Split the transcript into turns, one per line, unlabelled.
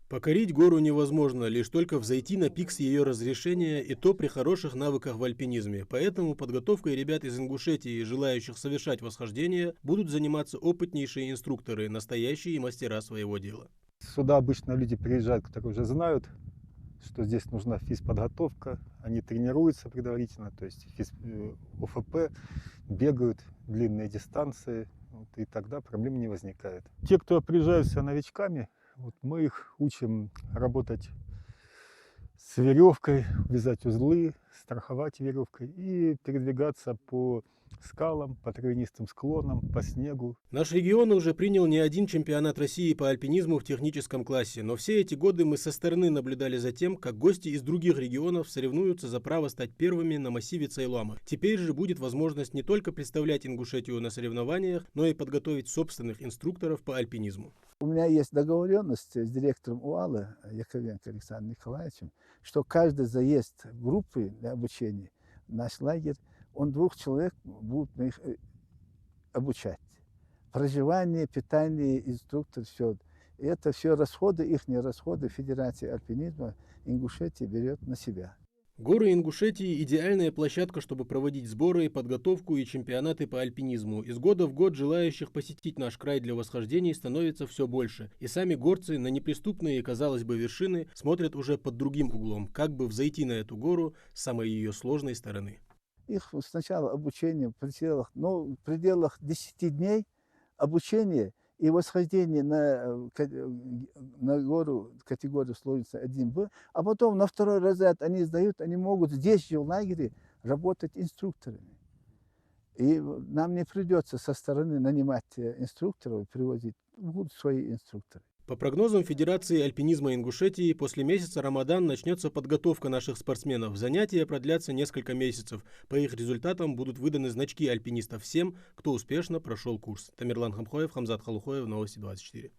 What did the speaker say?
Покорить гору невозможно, лишь только взойти на пик с ее разрешения, и то при хороших навыках в альпинизме. Поэтому подготовкой ребят из Ингушетии, желающих совершать восхождение, будут заниматься опытнейшие инструкторы, настоящие мастера своего дела.
Сюда обычно люди приезжают, которые уже знают, что здесь нужна физподготовка. Они тренируются предварительно, то есть ОФП, бегают длинные дистанции, вот, и тогда проблем не возникает. Те, кто приезжают все новичками, вот мы их учим работать с веревкой, вязать узлы, страховать веревкой и передвигаться по скалам, по травянистым склонам, по снегу.
Наш регион уже принял не один чемпионат России по альпинизму в техническом классе, но все эти годы мы со стороны наблюдали за тем, как гости из других регионов соревнуются за право стать первыми на массиве Цайлама. Теперь же будет возможность не только представлять Ингушетию на соревнованиях, но и подготовить собственных инструкторов по альпинизму.
У меня есть договоренность с директором УАЛа Яковенко Александром Николаевичем, что каждый заезд группы для обучения в наш лагерь, он 2 человек будет их обучать. Проживание, питание, инструктор, все. И это все расходы, их расходы Федерации альпинизма Ингушетии берет на себя.
Горы Ингушетии – идеальная площадка, чтобы проводить сборы, подготовку и чемпионаты по альпинизму. Из года в год желающих посетить наш край для восхождений становится все больше. И сами горцы на неприступные, казалось бы, вершины смотрят уже под другим углом, как бы взойти на эту гору с самой ее сложной стороны.
Их сначала обучение в пределах 10 дней обучения и восхождение на гору категории сложности 1Б, а потом на второй разряд они сдают, они могут здесь же в лагере работать инструкторами. И нам не придется со стороны нанимать инструкторов и привозить, будут свои инструкторы.
По прогнозам Федерации альпинизма Ингушетии, после месяца Рамадан начнется подготовка наших спортсменов. Занятия продлятся несколько месяцев. По их результатам будут выданы значки альпинистов всем, кто успешно прошел курс. Тамерлан Хамхоев, Хамзат Халухоев, Новости 24.